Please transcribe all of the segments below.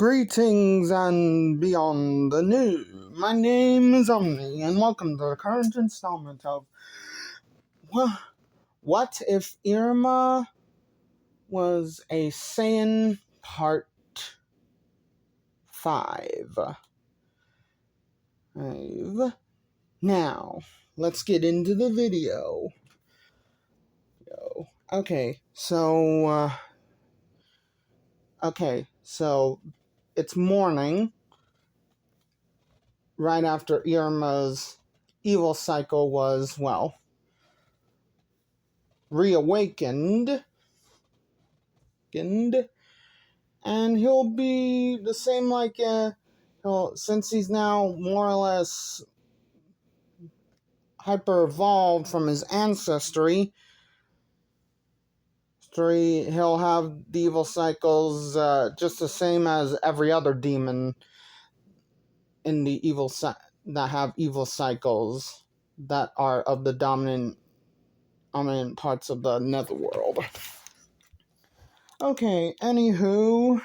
Greetings and beyond the new. My name is Omni, and welcome to the current installment of What If Iruma Was a Saiyan Part 5. Now, let's get into the video. Okay, so it's morning, right after Iruma's evil cycle was, reawakened. And he'll be the same since he's now more or less hyper evolved from his ancestry. He'll have the evil cycles just the same as every other demon in the that have evil cycles that are of the dominant parts of the netherworld. Okay, anywho.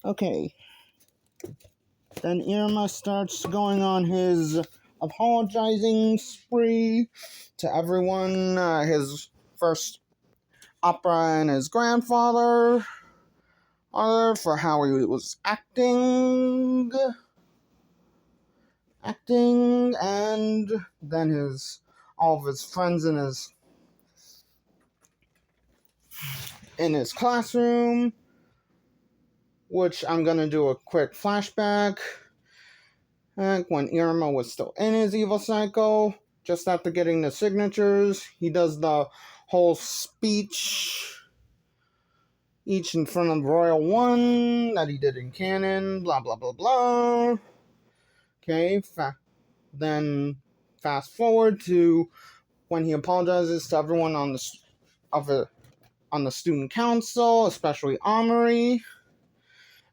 Okay. Then Iruma starts going on his apologizing spree to everyone. His first opera and his grandfather for how he was acting, and then all of his friends in his classroom, which I'm gonna do a quick flashback. When Iruma was still in his evil cycle, just after getting the signatures, he does the whole speech, each in front of Royal One, that he did in canon, blah blah blah blah. Okay, then fast forward to when he apologizes to everyone on the student council, especially Amory.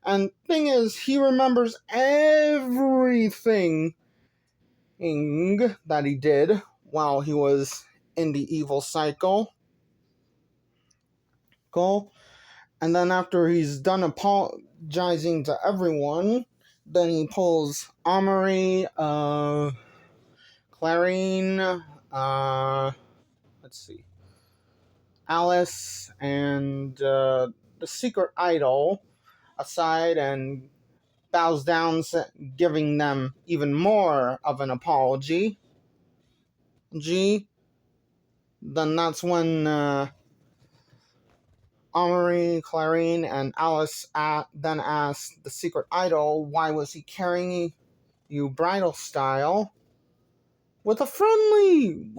And thing is, he remembers everything that he did while he was in the evil cycle. And then after he's done apologizing to everyone, then he pulls Amory, Clarine, Alice, and the secret idol aside and bows down, giving them even more of an apology. Then that's when Amory, Clarine, and Alice then asked the secret idol, why was he carrying you bridal style? With friendly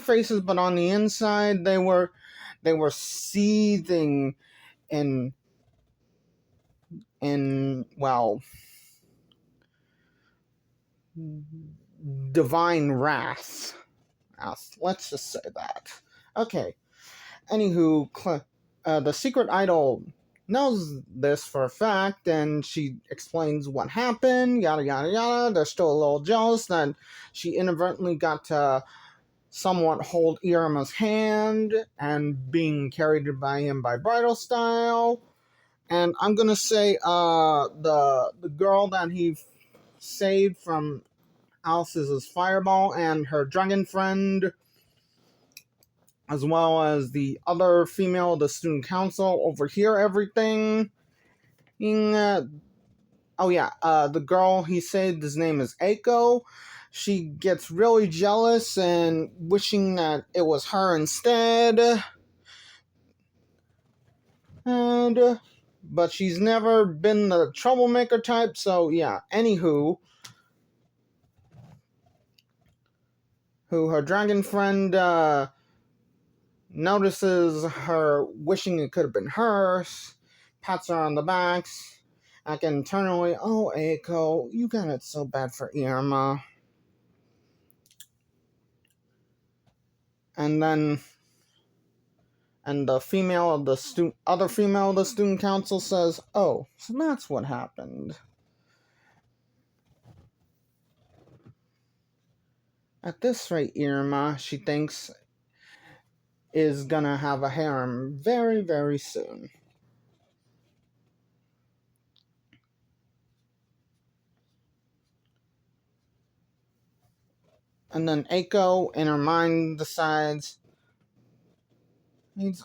faces, but on the inside they were seething in divine wrath. Let's just say that. Okay. Anywho, the secret idol knows this for a fact, and she explains what happened, yada yada yada. They're still a little jealous that she inadvertently got to somewhat hold Iruma's hand and being carried by him by bridal style. And I'm gonna say the girl that he saved from Alice's fireball and her dragon friend, as well as the other female of the student council, overhear everything. The girl he saved, his name is Eiko. She gets really jealous and wishing that it was her instead. But she's never been the troublemaker type, so yeah. Anywho, her dragon friend notices her wishing it could have been hers, pats her on the back, acting internally, oh, Eiko, you got it so bad for Iruma. And then, the other female of the student council says, oh, so that's what happened. At this rate, Iruma, she thinks, is gonna have a harem very, very soon. And then Eiko, in her mind, decides,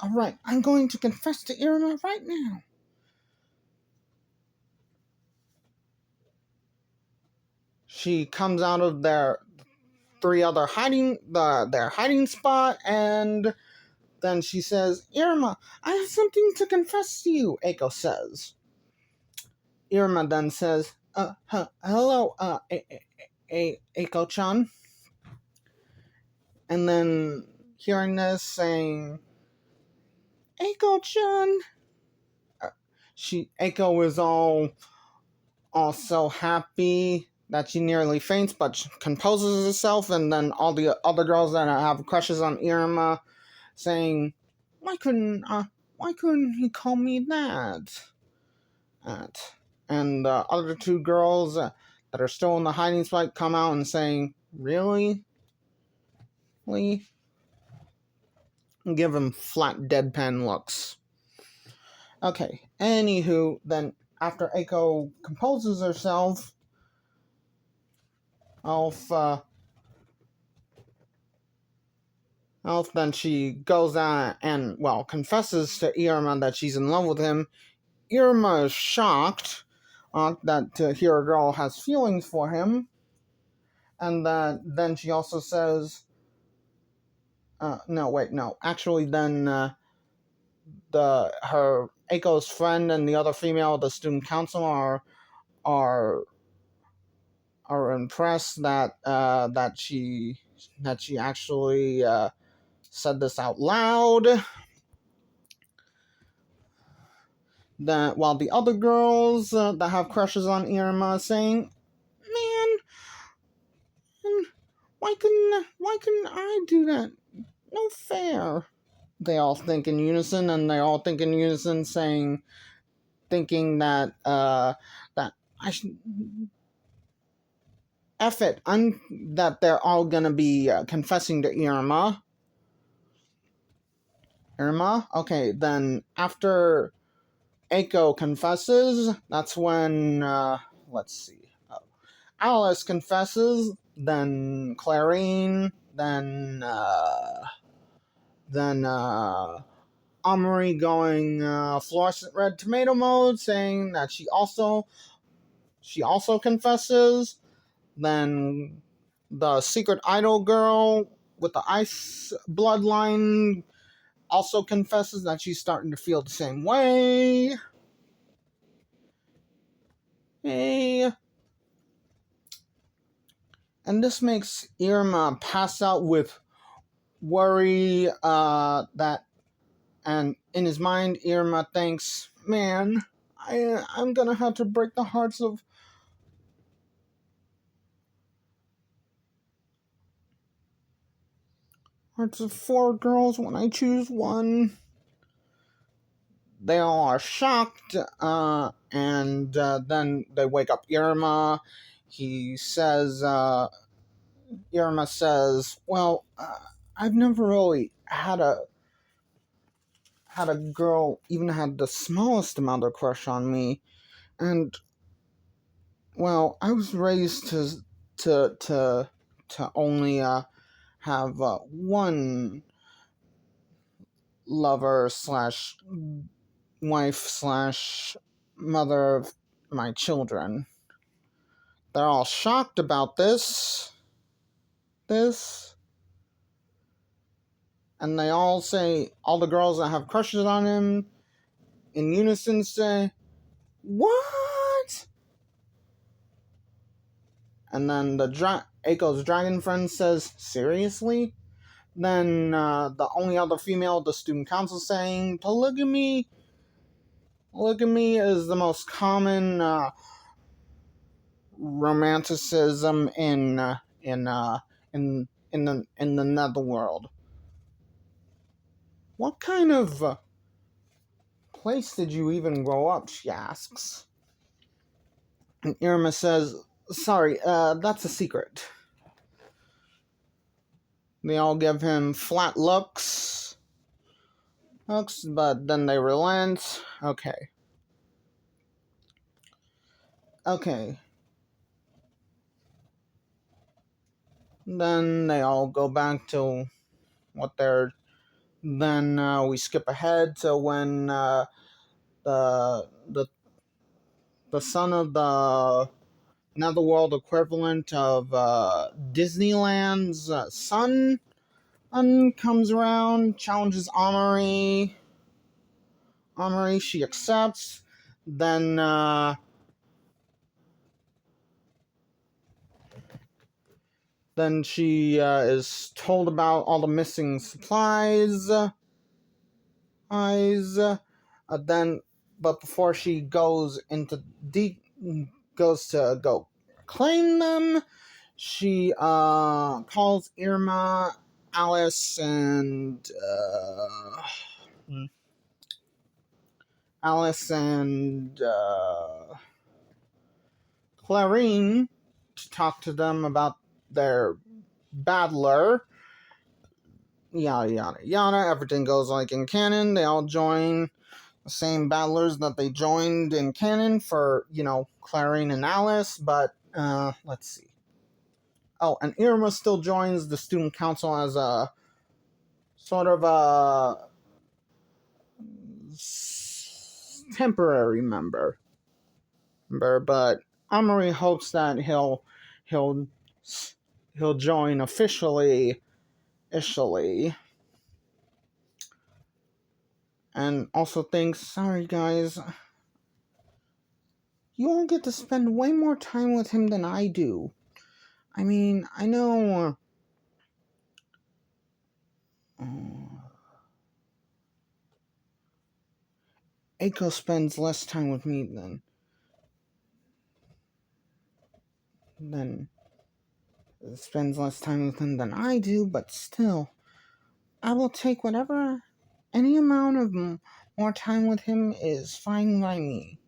alright, I'm going to confess to Iruma right now. She comes out of their hiding spot, and then she says, Iruma, I have something to confess to you, Eiko says. Iruma then says, hello, Eiko-chan. And then hearing this, saying, Eiko-chan. Eiko is all so happy that she nearly faints, but she composes herself, and then all the other girls that have crushes on Iruma saying, why couldn't he call me that? And the other two girls that are still in the hiding spot come out and saying, really? And give him flat deadpan looks. Okay, anywho, then after Eiko composes herself, then she goes on and, confesses to Iruma that she's in love with him. Iruma is shocked to hear a girl has feelings for him. And then she also says, then her Eiko's friend and the other female of the student council are impressed that she actually said this out loud. That while the other girls that have crushes on Iruma saying, "Man, why couldn't I do that? No fair." They all think in unison, thinking that that I should. F it, that they're all gonna be confessing to Iruma. Okay, then after Eiko confesses, that's when, let's see. Alice confesses, then Clarine, then Amari going fluorescent red tomato mode, saying that she also confesses. Then the secret idol girl with the ice bloodline also confesses that she's starting to feel the same way. Hey. And this makes Iruma pass out with worry and in his mind, Iruma thinks, man, I'm gonna have to break the hearts of four girls when I choose one. They all are shocked, and then they wake up Iruma. Iruma says, well, I've never really had a girl even had the smallest amount of crush on me, and well, I was raised to only have one lover slash wife slash mother of my children. They're all shocked about this, and they all say, all the girls that have crushes on him, in unison say, what? And then Eiko's dragon friend says, seriously? Then the only other female of the student council saying, polygamy is the most common romanticism in the netherworld. What kind of place did you even grow up? She asks. And Iruma says, sorry, that's a secret. They all give him flat looks. Hooks, but then they relent. Okay. Then they all go back to what they're. Then we skip ahead to when the the the son of the netherworld equivalent of Disneyland's son comes around, challenges Amory. She accepts. Then she is told about all the missing supplies. Then, but before she goes into goes to go claim them, she calls Irma, Alice, and Clarine to talk to them about their battler. Yada yada yada. Everything goes like in canon. They all join the same battlers that they joined in canon for, Clarine and Alice. But let's see. Oh, and Irma still joins the student council as a sort of a temporary member. But Amory hopes that he'll join officially, and also thinks, sorry guys, you all get to spend way more time with him than I do. I mean, I know Aiko spends less time with me than spends less time with him than I do, but still, I will take any amount of more time with him is fine by me.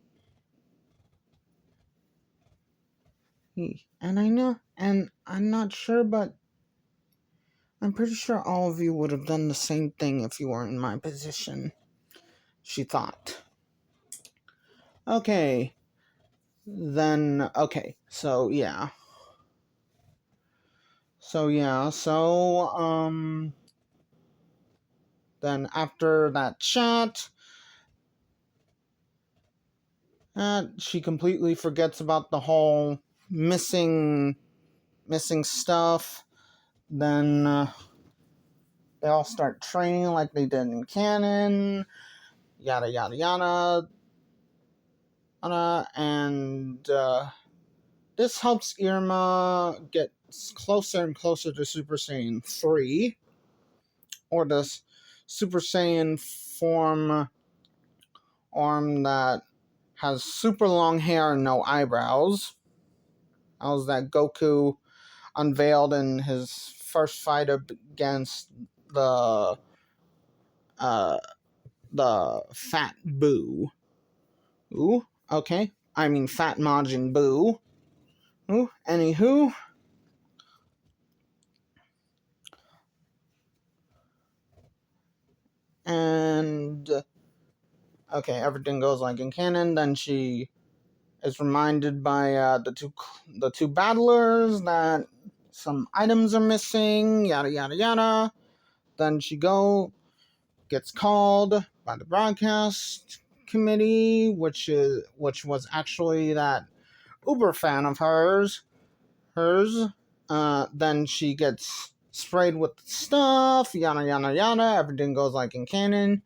And I know, and I'm not sure, but I'm pretty sure all of you would have done the same thing if you were in my position, she thought. Okay, so yeah. Then after that chat, she completely forgets about the whole missing stuff. Then they all start training like they did in canon, yada yada yada. And this helps Irma get closer and closer to Super Saiyan 3, or the Super Saiyan form that has super long hair and no eyebrows. That was that Goku unveiled in his first fight against the Fat Boo. Ooh, okay. I mean Fat Majin Buu. Ooh, anywho. And okay, everything goes like in canon. Then she is reminded by the two battlers that some items are missing. Yada yada yada. Then she gets called by the broadcast committee, which was actually that Uber fan of hers. Then she gets sprayed with stuff. Yada yada yada. Everything goes like in canon.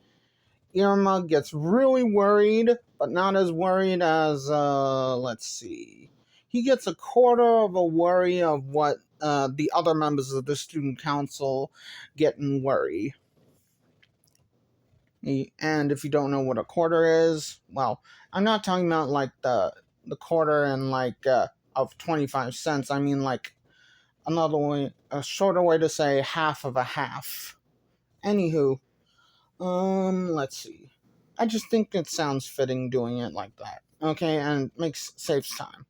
Irma gets really worried, but not as worried as, let's see. He gets a quarter of a worry of what the other members of the student council get in worry. And if you don't know what a quarter is, well, I'm not talking about like the quarter and like of 25 cents. I mean like another way, a shorter way to say half of a half. Anywho, let's see. I just think it sounds fitting doing it like that. Okay, and saves time.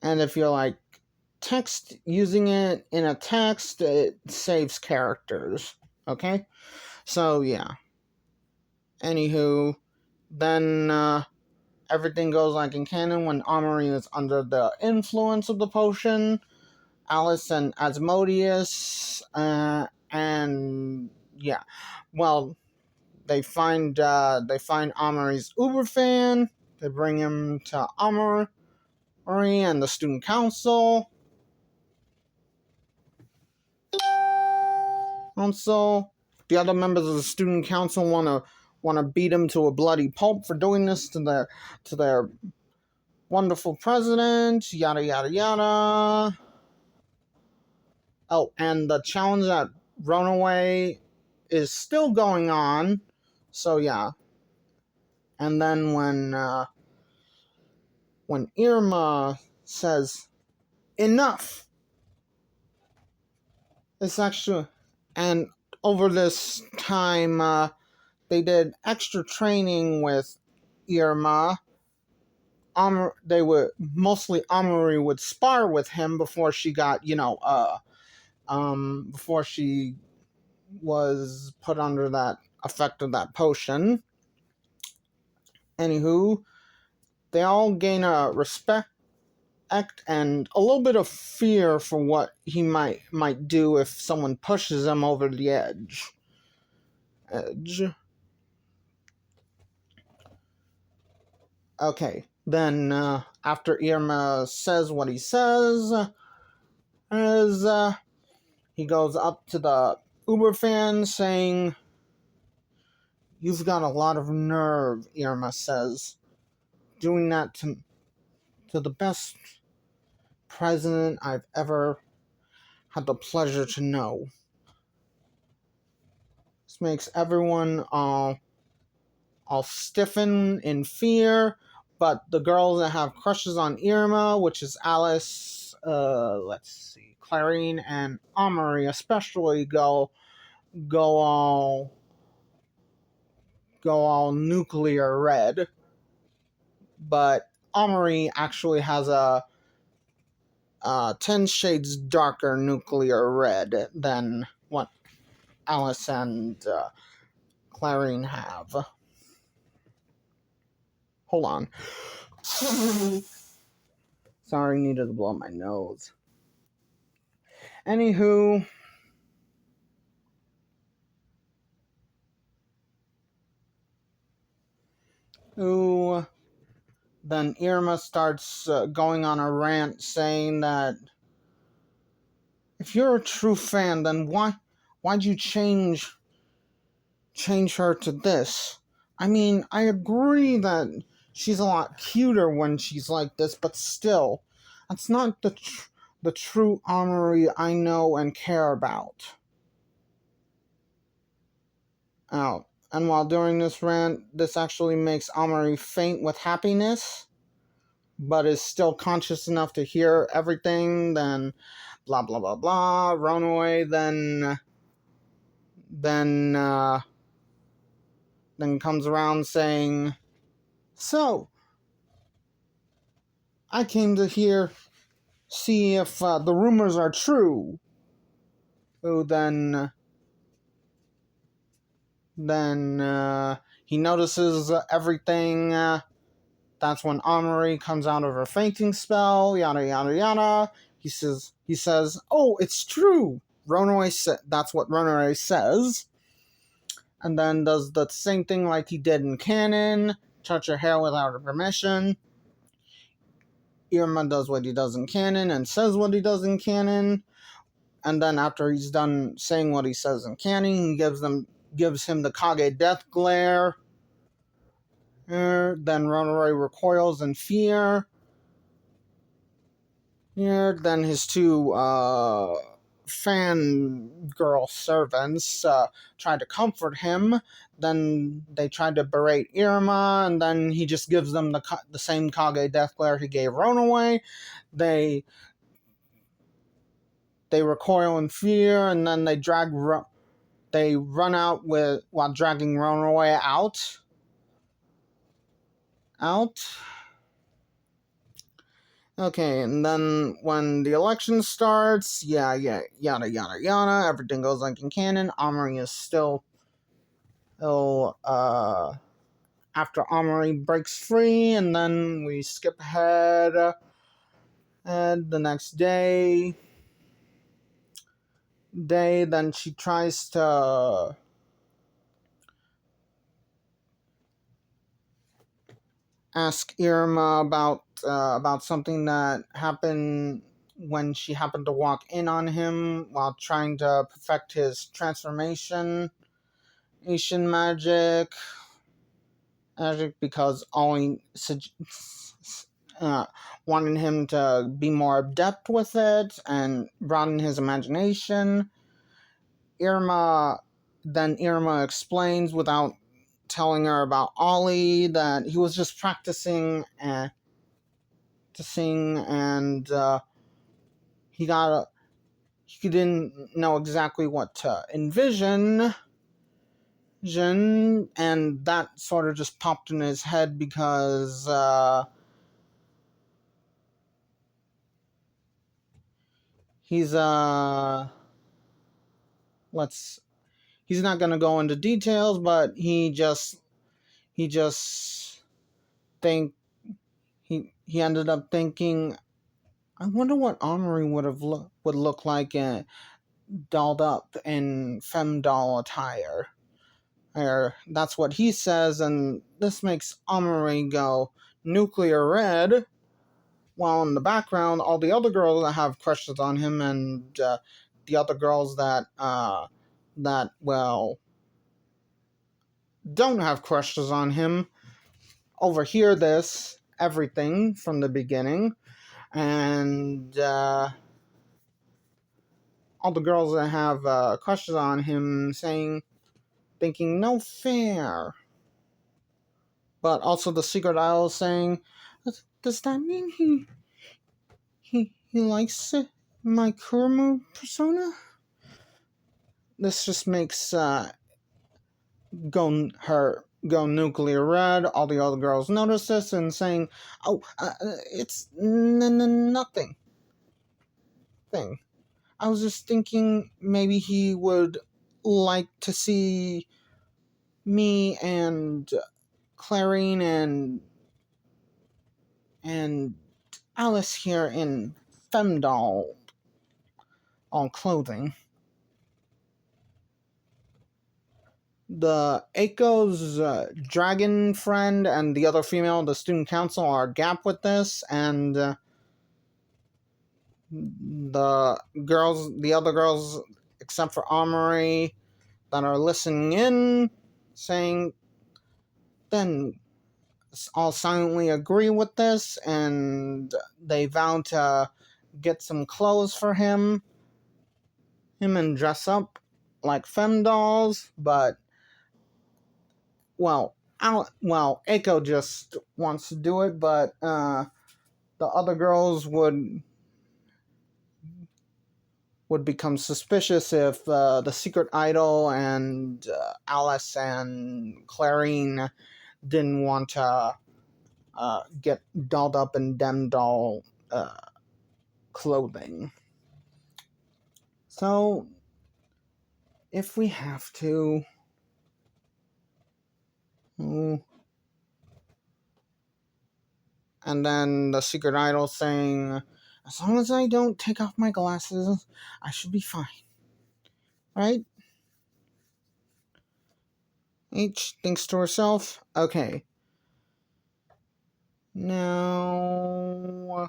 And if you're like using it in a text, it saves characters. Okay? So, yeah. Anywho, then everything goes like in canon when Amory is under the influence of the potion. Alice and Asmodeus, and yeah. Well, they find Amory's Uber fan. They bring him to Amory and the student council. Also, the other members of the student council wanna beat him to a bloody pulp for doing this to their wonderful president. Yada yada yada. Oh, and the challenge at Runaway is still going on. So yeah. And then when Irma says enough, it's actually, and over this time they did extra training with Irma. They would mostly Amory would spar with him before she got before she was put under that effect of that potion. Anywho, they all gain a respect and a little bit of fear for what he might do if someone pushes him over the edge. Okay, then after Irma says what he says, as he goes up to the Uber fan saying, "You've got a lot of nerve," Irma says, "doing that to the best president I've ever had the pleasure to know." This makes everyone all stiffen in fear, but the girls that have crushes on Irma, which is Alice, let's see, Clarine and Amory especially, go all nuclear red. But Amory actually has a 10 shades darker nuclear red than what Alice and Clarine have. Hold on. Sorry, needed to blow my nose. Anywho, then Irma starts going on a rant saying that if you're a true fan, then why'd you change her to this? I mean, I agree that she's a lot cuter when she's like this, but still, that's not the true Amory I know and care about. Oh, and while during this rant, this actually makes Amory faint with happiness, but is still conscious enough to hear everything. Then, blah blah blah blah. Runaway then comes around saying, "So, I came to see if the rumors are true." Who then he notices everything. That's when Amory comes out of her fainting spell. Yada yada yada. He says, "Oh, it's true." That's what Runaway says, and then does the same thing like he did in canon. Touch her hair without her permission. Irma does what he does in canon and says what he does in canon. And then after he's done saying what he says in canon, he gives him the Kage death glare. Then Runaway recoils in fear. Then his two fangirl servants try to comfort him. Then they try to berate Irma, and then he just gives them the same Kage death glare he gave Runaway. They recoil in fear, and then they run out while dragging Runaway out. Okay, and then when the election starts, yada yada yada, everything goes like in canon. Omri is still after Omri breaks free, and then we skip ahead, and the next day, then she tries to ask Irma about something that happened when she happened to walk in on him while trying to perfect his transformation Asian magic because Ollie uh, wanted him to be more adept with it and broaden his imagination. Irma explains without telling her about Ollie that he was just practicing to sing, and he didn't know exactly what to envision, and that sort of just popped in his head because he's he's not gonna go into details, but he just think he ended up thinking, I wonder what Omri would look like dolled up in femdoll attire. That's what he says, and this makes Omri go nuclear red. While in the background, all the other girls that have crushes on him, and the other girls that don't have crushes on him, overhear everything from the beginning, and all the girls that have crushes on him thinking no fair, but also the secret idol saying, does that mean he likes my Kurama persona? This just makes go nuclear red. All the other girls notice this and saying, "Oh, it's nothing. Thing. I was just thinking maybe he would like to see me and Clarine and Alice here in femdoll on clothing." The Aiko's dragon friend and the other female, the student council, are gap with this, and the other girls, except for Amory, that are listening in, saying, then all silently agree with this, and they vow to get some clothes for him and dress up like femdolls, but Eiko just wants to do it, but the other girls would become suspicious if the secret idol and Alice and Clarine didn't want to get dolled up in dem doll clothing. So, if we have to, and then the secret idol saying, as long as I don't take off my glasses, I should be fine. Right? H thinks to herself, okay. Now,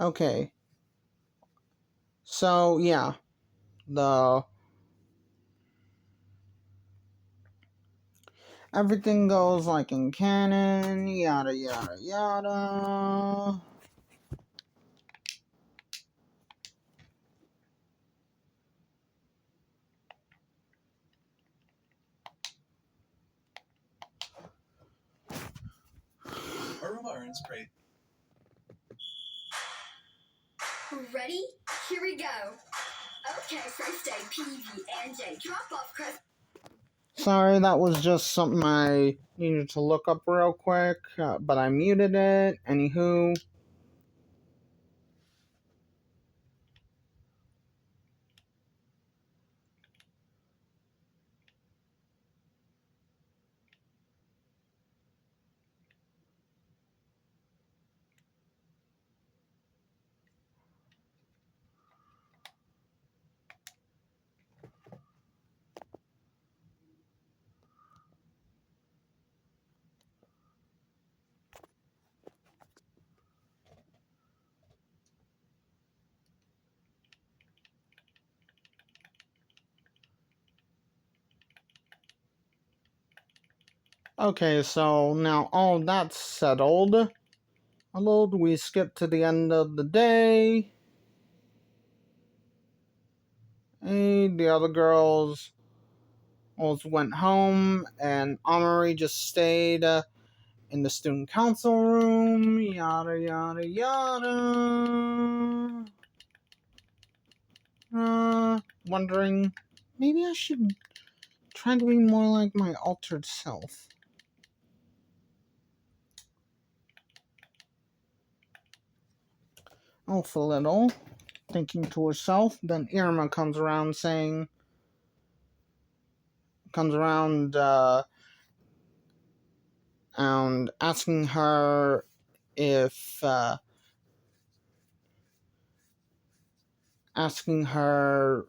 okay. So, yeah, everything goes like in canon, yada yada yada. Iruma earns praise. Ready? Here we go. Okay, first day, PV and J. Drop off crest. Sorry, that was just something I needed to look up real quick, but I muted it. Anywho. Okay, so now all that's settled. We skip to the end of the day. Hey, the other girls went home, and Amari just stayed in the student council room. Yada yada yada. Wondering, maybe I should try to be more like my altered self. Oh, for little, thinking to herself. Then Irma comes around and asking her if asking her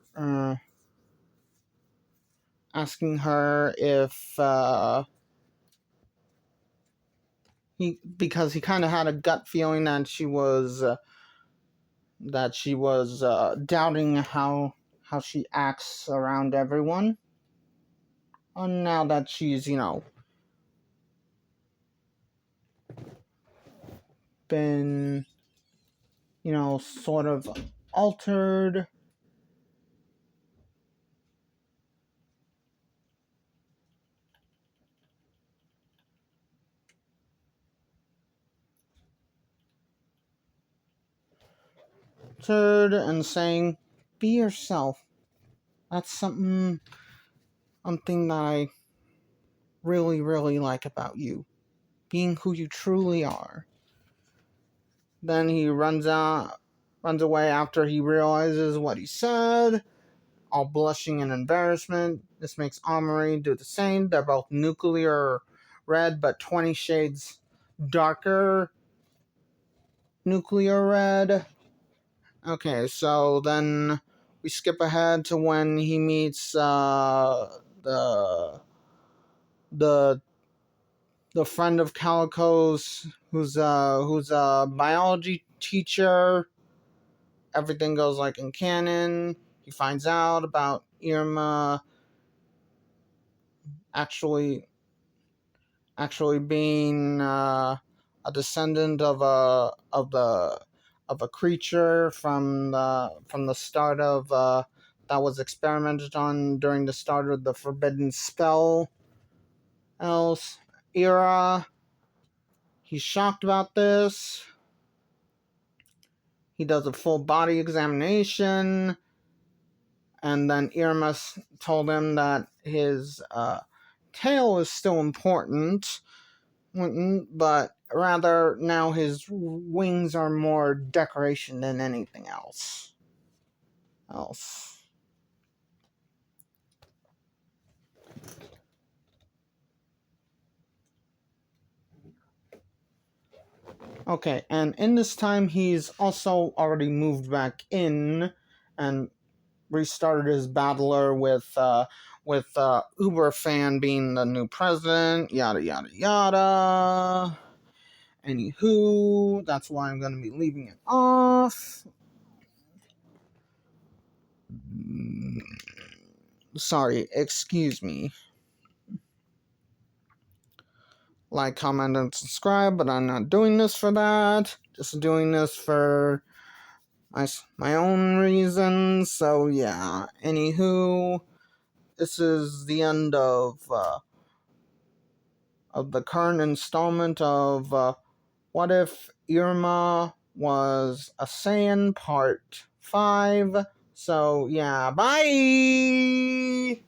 if because he kind of had a gut feeling that she was doubting how she acts around everyone. And now that she's been sort of altered. And saying, "Be yourself." That's something that I really, really like about you. Being who you truly are. Then he runs away after he realizes what he said, all blushing and embarrassment. This makes Amari do the same. They're both nuclear red, but 20 shades darker nuclear red. Okay, so then we skip ahead to when he meets the friend of Calico's, who's a biology teacher. Everything goes like in canon. He finds out about Irma actually being a descendant of a creature from the start of that was experimented on during the start of the Forbidden Spell else era. He's shocked about this. He does a full body examination, and then Irma told him that his tail is still important, but rather now his wings are more decoration than anything else. Okay, and in this time he's also already moved back in and restarted his battler with Uber Fan being the new president. Yada yada yada. Anywho, that's why I'm going to be leaving it off. Sorry, excuse me. Like, comment, and subscribe, but I'm not doing this for that. Just doing this for my own reasons. So yeah. Anywho, this is the end of the current installment of What If Irma Was a Saiyan Part 5. So yeah, bye!